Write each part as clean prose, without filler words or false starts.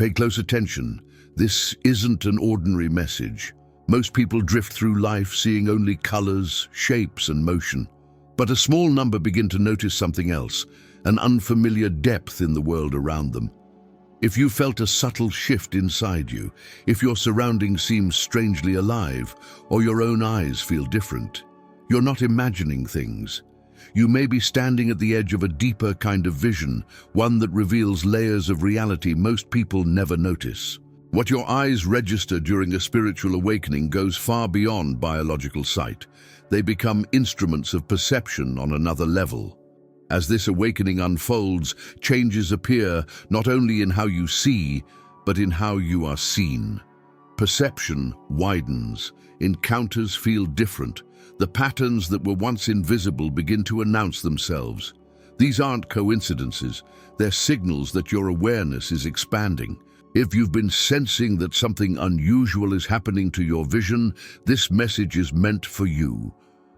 Pay close attention. This isn't an ordinary message. Most people drift through life seeing only colors, shapes, and motion. But a small number begin to notice something else, an unfamiliar depth in the world around them. If you felt a subtle shift inside you, if your surroundings seem strangely alive, or your own eyes feel different, you're not imagining things. You may be standing at the edge of a deeper kind of vision, one that reveals layers of reality most people never notice. What your eyes register during a spiritual awakening goes far beyond biological sight. They become instruments of perception on another level. As this awakening unfolds, changes appear not only in how you see, but in how you are seen. Perception widens, encounters feel different. The patterns that were once invisible begin to announce themselves. These aren't coincidences, they're signals that your awareness is expanding. If you've been sensing that something unusual is happening to your vision, this message is meant for you.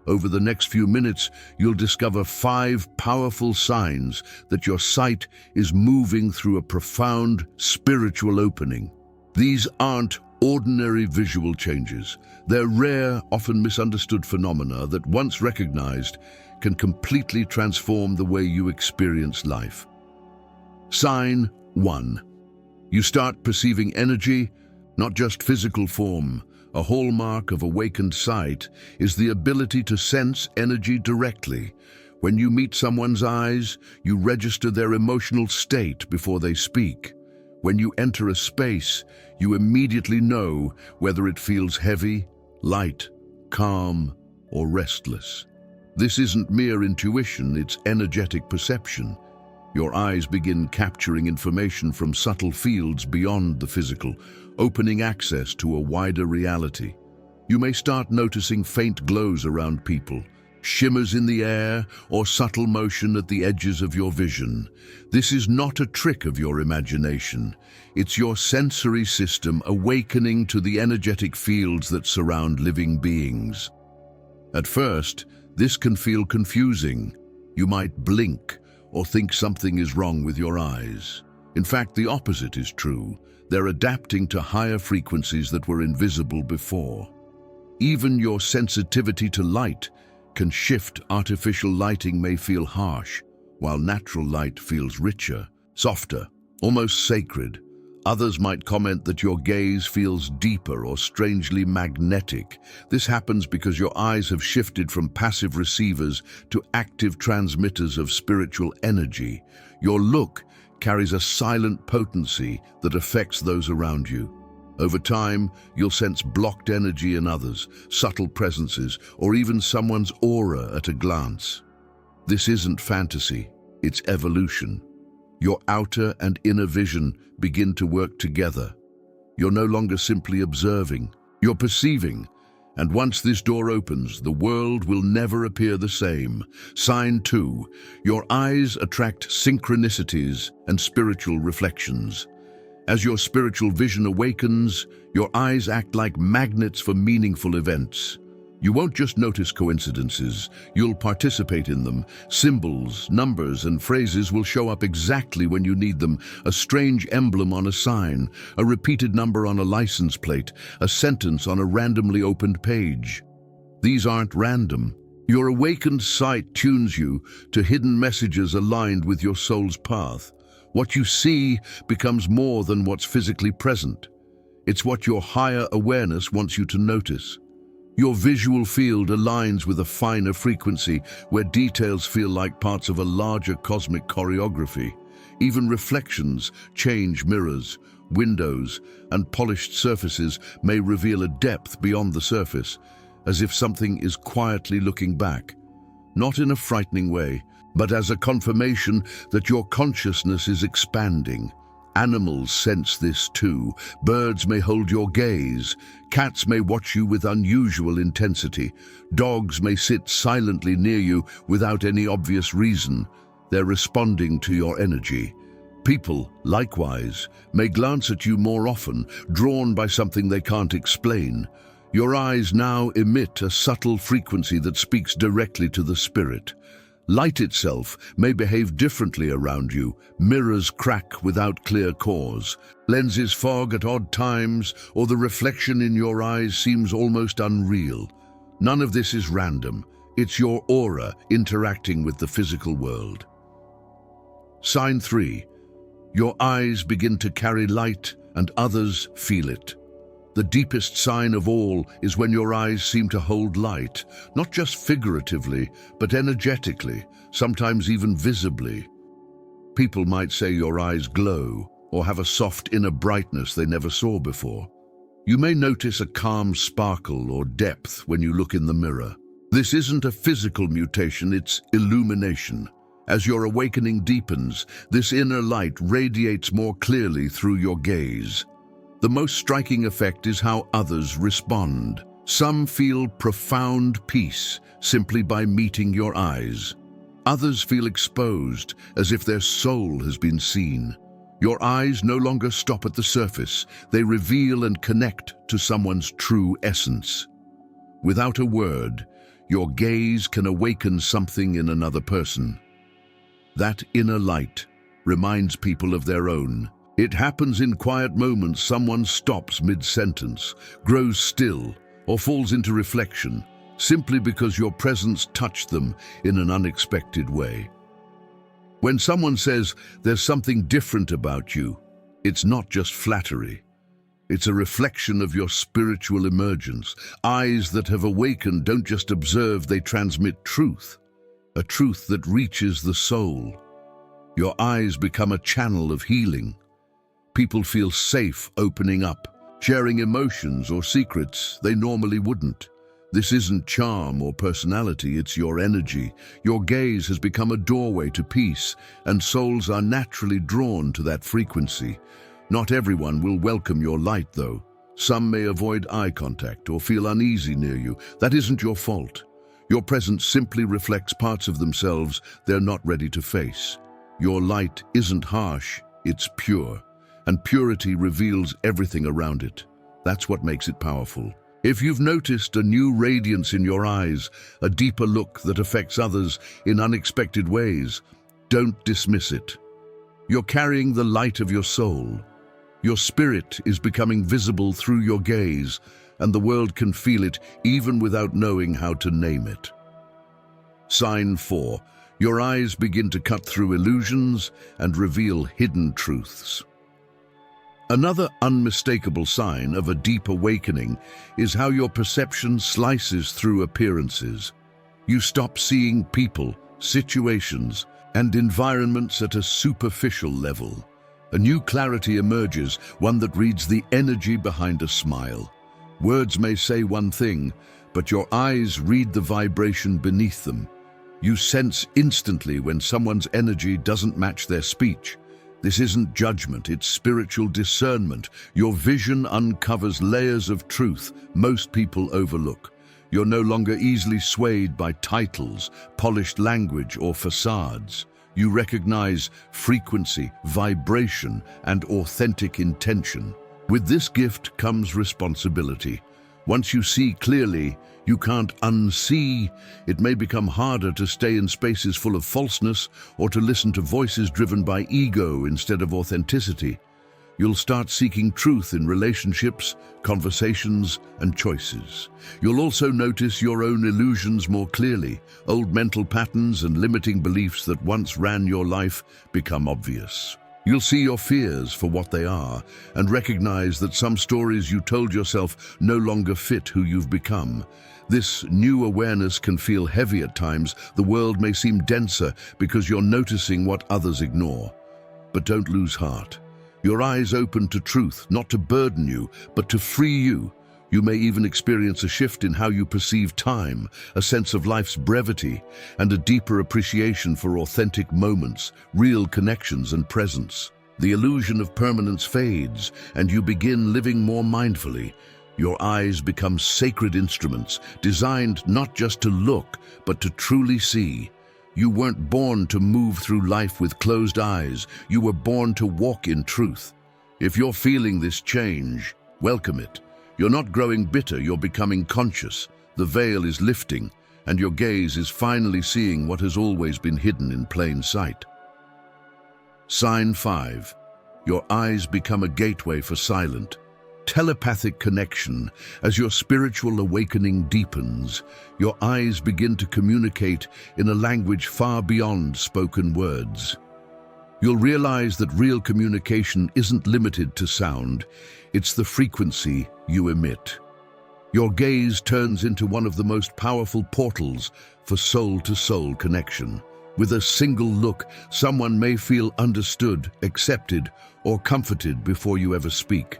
Over the next few minutes, you'll discover 5 powerful signs that your sight is moving through a profound spiritual opening. These aren't ordinary visual changes. They're rare, often misunderstood phenomena that, once recognized, can completely transform the way you experience life. Sign 1. You start perceiving energy, not just physical form. A hallmark of awakened sight is the ability to sense energy directly. When you meet someone's eyes, you register their emotional state before they speak. When you enter a space, you immediately know whether it feels heavy, light, calm, or restless. This isn't mere intuition, it's energetic perception. Your eyes begin capturing information from subtle fields beyond the physical, opening access to a wider reality. You may start noticing faint glows around people, shimmers in the air, or subtle motion at the edges of your vision. This is not a trick of your imagination. It's your sensory system awakening to the energetic fields that surround living beings. At first, this can feel confusing. You might blink or think something is wrong with your eyes. In fact, the opposite is true. They're adapting to higher frequencies that were invisible before. Even your sensitivity to light can shift. Artificial lighting may feel harsh, while natural light feels richer, softer, almost sacred. Others might comment that your gaze feels deeper or strangely magnetic. This happens because your eyes have shifted from passive receivers to active transmitters of spiritual energy. Your look carries a silent potency that affects those around you. Over time, you'll sense blocked energy in others, subtle presences, or even someone's aura at a glance. This isn't fantasy, it's evolution. Your outer and inner vision begin to work together. You're no longer simply observing, you're perceiving. And once this door opens, the world will never appear the same. Sign 2. Your eyes attract synchronicities and spiritual reflections. As your spiritual vision awakens, your eyes act like magnets for meaningful events. You won't just notice coincidences, you'll participate in them. Symbols, numbers, and phrases will show up exactly when you need them. A strange emblem on a sign, a repeated number on a license plate, a sentence on a randomly opened page. These aren't random. Your awakened sight tunes you to hidden messages aligned with your soul's path. What you see becomes more than what's physically present. It's what your higher awareness wants you to notice. Your visual field aligns with a finer frequency where details feel like parts of a larger cosmic choreography. Even reflections, change mirrors, windows, and polished surfaces may reveal a depth beyond the surface, as if something is quietly looking back. Not in a frightening way, but as a confirmation that your consciousness is expanding. Animals sense this too. Birds may hold your gaze. Cats may watch you with unusual intensity. Dogs may sit silently near you without any obvious reason. They're responding to your energy. People, likewise, may glance at you more often, drawn by something they can't explain. Your eyes now emit a subtle frequency that speaks directly to the spirit. Light itself may behave differently around you. Mirrors crack without clear cause. Lenses fog at odd times, or the reflection in your eyes seems almost unreal. None of this is random. It's your aura interacting with the physical world. Sign 3. Your eyes begin to carry light and others feel it. The deepest sign of all is when your eyes seem to hold light, not just figuratively, but energetically, sometimes even visibly. People might say your eyes glow or have a soft inner brightness they never saw before. You may notice a calm sparkle or depth when you look in the mirror. This isn't a physical mutation, it's illumination. As your awakening deepens, this inner light radiates more clearly through your gaze. The most striking effect is how others respond. Some feel profound peace simply by meeting your eyes. Others feel exposed, as if their soul has been seen. Your eyes no longer stop at the surface. They reveal and connect to someone's true essence. Without a word, your gaze can awaken something in another person. That inner light reminds people of their own. It happens in quiet moments. Someone stops mid-sentence, grows still, or falls into reflection, simply because your presence touched them in an unexpected way. When someone says there's something different about you, it's not just flattery. It's a reflection of your spiritual emergence. Eyes that have awakened don't just observe, they transmit truth, a truth that reaches the soul. Your eyes become a channel of healing. People feel safe opening up, sharing emotions or secrets they normally wouldn't. This isn't charm or personality, it's your energy. Your gaze has become a doorway to peace, and souls are naturally drawn to that frequency. Not everyone will welcome your light, though. Some may avoid eye contact or feel uneasy near you. That isn't your fault. Your presence simply reflects parts of themselves they're not ready to face. Your light isn't harsh, it's pure. And purity reveals everything around it. That's what makes it powerful. If you've noticed a new radiance in your eyes, a deeper look that affects others in unexpected ways, don't dismiss it. You're carrying the light of your soul. Your spirit is becoming visible through your gaze, and the world can feel it even without knowing how to name it. Sign 4. Your eyes begin to cut through illusions and reveal hidden truths. Another unmistakable sign of a deep awakening is how your perception slices through appearances. You stop seeing people, situations, and environments at a superficial level. A new clarity emerges, one that reads the energy behind a smile. Words may say one thing, but your eyes read the vibration beneath them. You sense instantly when someone's energy doesn't match their speech. This isn't judgment, it's spiritual discernment. Your vision uncovers layers of truth most people overlook. You're no longer easily swayed by titles, polished language, or facades. You recognize frequency, vibration, and authentic intention. With this gift comes responsibility. Once you see clearly, you can't unsee. It may become harder to stay in spaces full of falseness or to listen to voices driven by ego instead of authenticity. You'll start seeking truth in relationships, conversations, and choices. You'll also notice your own illusions more clearly. Old mental patterns and limiting beliefs that once ran your life become obvious. You'll see your fears for what they are and recognize that some stories you told yourself no longer fit who you've become. This new awareness can feel heavy at times. The world may seem denser because you're noticing what others ignore. But don't lose heart. Your eyes open to truth, not to burden you, but to free you. You may even experience a shift in how you perceive time, a sense of life's brevity, and a deeper appreciation for authentic moments, real connections and presence. The illusion of permanence fades, and you begin living more mindfully. Your eyes become sacred instruments, designed not just to look, but to truly see. You weren't born to move through life with closed eyes. You were born to walk in truth. If you're feeling this change, welcome it. You're not growing bitter, you're becoming conscious. The veil is lifting, and your gaze is finally seeing what has always been hidden in plain sight. Sign 5. Your eyes become a gateway for silent, telepathic connection. As your spiritual awakening deepens, your eyes begin to communicate in a language far beyond spoken words. You'll realize that real communication isn't limited to sound, it's the frequency you emit. Your gaze turns into one of the most powerful portals for soul-to-soul connection. With a single look, someone may feel understood, accepted, or comforted before you ever speak.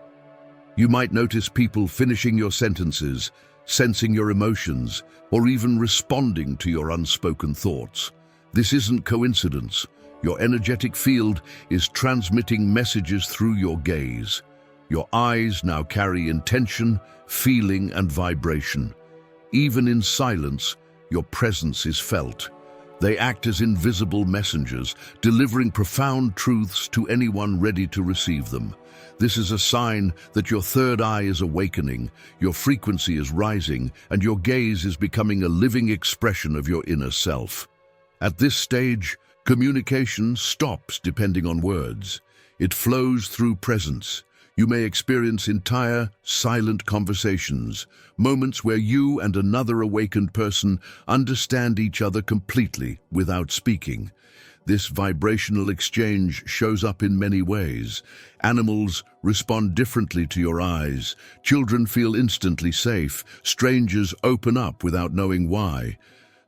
You might notice people finishing your sentences, sensing your emotions, or even responding to your unspoken thoughts. This isn't coincidence. Your energetic field is transmitting messages through your gaze. Your eyes now carry intention, feeling, and vibration. Even in silence, your presence is felt. They act as invisible messengers, delivering profound truths to anyone ready to receive them. This is a sign that your third eye is awakening, your frequency is rising, and your gaze is becoming a living expression of your inner self. At this stage, communication stops depending on words. It flows through presence. You may experience entire, silent conversations, moments where you and another awakened person understand each other completely without speaking. This vibrational exchange shows up in many ways. Animals respond differently to your eyes. Children feel instantly safe. Strangers open up without knowing why.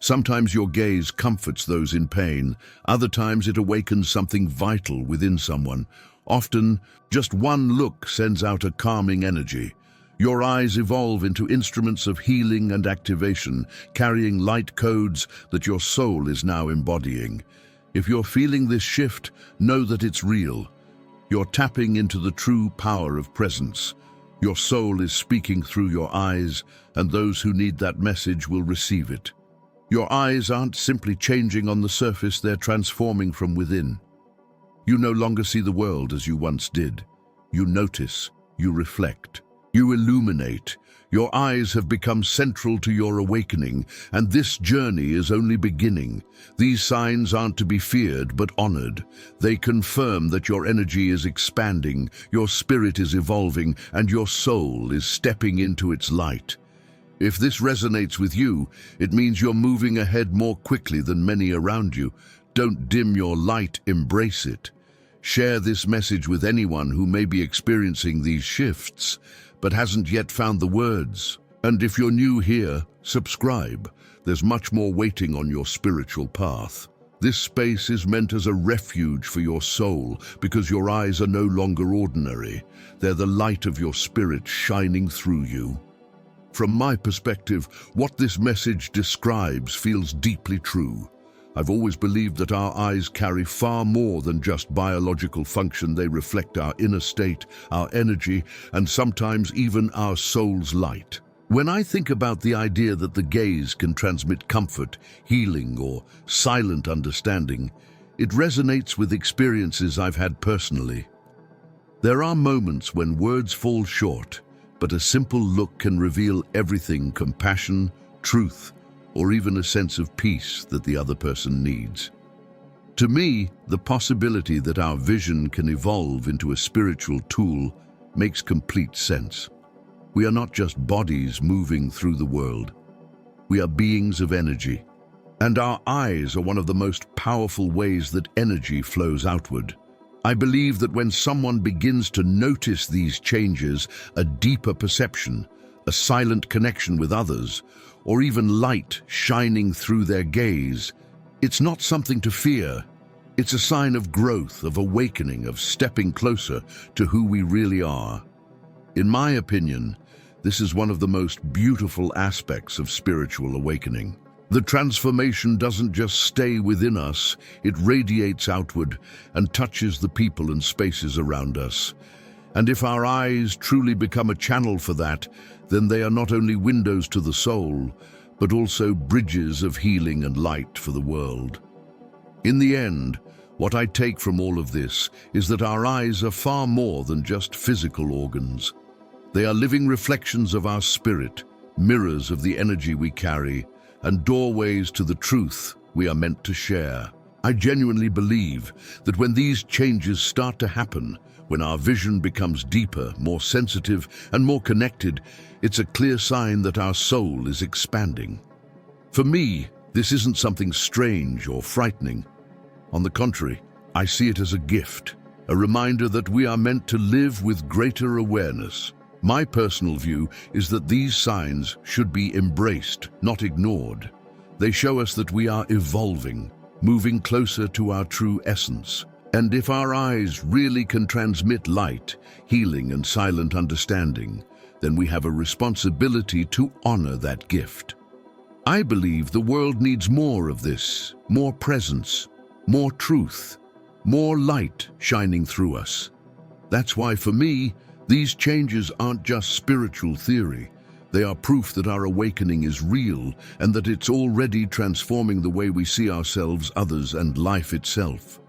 Sometimes your gaze comforts those in pain. Other times it awakens something vital within someone. Often, just one look sends out a calming energy. Your eyes evolve into instruments of healing and activation, carrying light codes that your soul is now embodying. If you're feeling this shift, know that it's real. You're tapping into the true power of presence. Your soul is speaking through your eyes, and those who need that message will receive it. Your eyes aren't simply changing on the surface, they're transforming from within. You no longer see the world as you once did. You notice, you reflect, you illuminate. Your eyes have become central to your awakening, and this journey is only beginning. These signs aren't to be feared, but honored. They confirm that your energy is expanding, your spirit is evolving, and your soul is stepping into its light. If this resonates with you, it means you're moving ahead more quickly than many around you. Don't dim your light, embrace it. Share this message with anyone who may be experiencing these shifts, but hasn't yet found the words. And if you're new here, subscribe. There's much more waiting on your spiritual path. This space is meant as a refuge for your soul, because your eyes are no longer ordinary. They're the light of your spirit shining through you. From my perspective, what this message describes feels deeply true. I've always believed that our eyes carry far more than just biological function. They reflect our inner state, our energy, and sometimes even our soul's light. When I think about the idea that the gaze can transmit comfort, healing, or silent understanding, it resonates with experiences I've had personally. There are moments when words fall short, but a simple look can reveal everything: compassion, truth, or even a sense of peace that the other person needs. To me, the possibility that our vision can evolve into a spiritual tool makes complete sense. We are not just bodies moving through the world. We are beings of energy, and our eyes are one of the most powerful ways that energy flows outward. I believe that when someone begins to notice these changes, a deeper perception, a silent connection with others, or even light shining through their gaze, it's not something to fear. It's a sign of growth, of awakening, of stepping closer to who we really are. In my opinion, this is one of the most beautiful aspects of spiritual awakening. The transformation doesn't just stay within us, it radiates outward and touches the people and spaces around us. And if our eyes truly become a channel for that, then they are not only windows to the soul, but also bridges of healing and light for the world. In the end, what I take from all of this is that our eyes are far more than just physical organs. They are living reflections of our spirit, mirrors of the energy we carry, and doorways to the truth we are meant to share. I genuinely believe that when these changes start to happen, when our vision becomes deeper, more sensitive, and more connected, it's a clear sign that our soul is expanding. For me, this isn't something strange or frightening. On the contrary, I see it as a gift, a reminder that we are meant to live with greater awareness. My personal view is that these signs should be embraced, not ignored. They show us that we are evolving, moving closer to our true essence. And if our eyes really can transmit light, healing, and silent understanding, then we have a responsibility to honor that gift. I believe the world needs more of this, more presence, more truth, more light shining through us. That's why, for me, these changes aren't just spiritual theory. They are proof that our awakening is real and that it's already transforming the way we see ourselves, others, and life itself.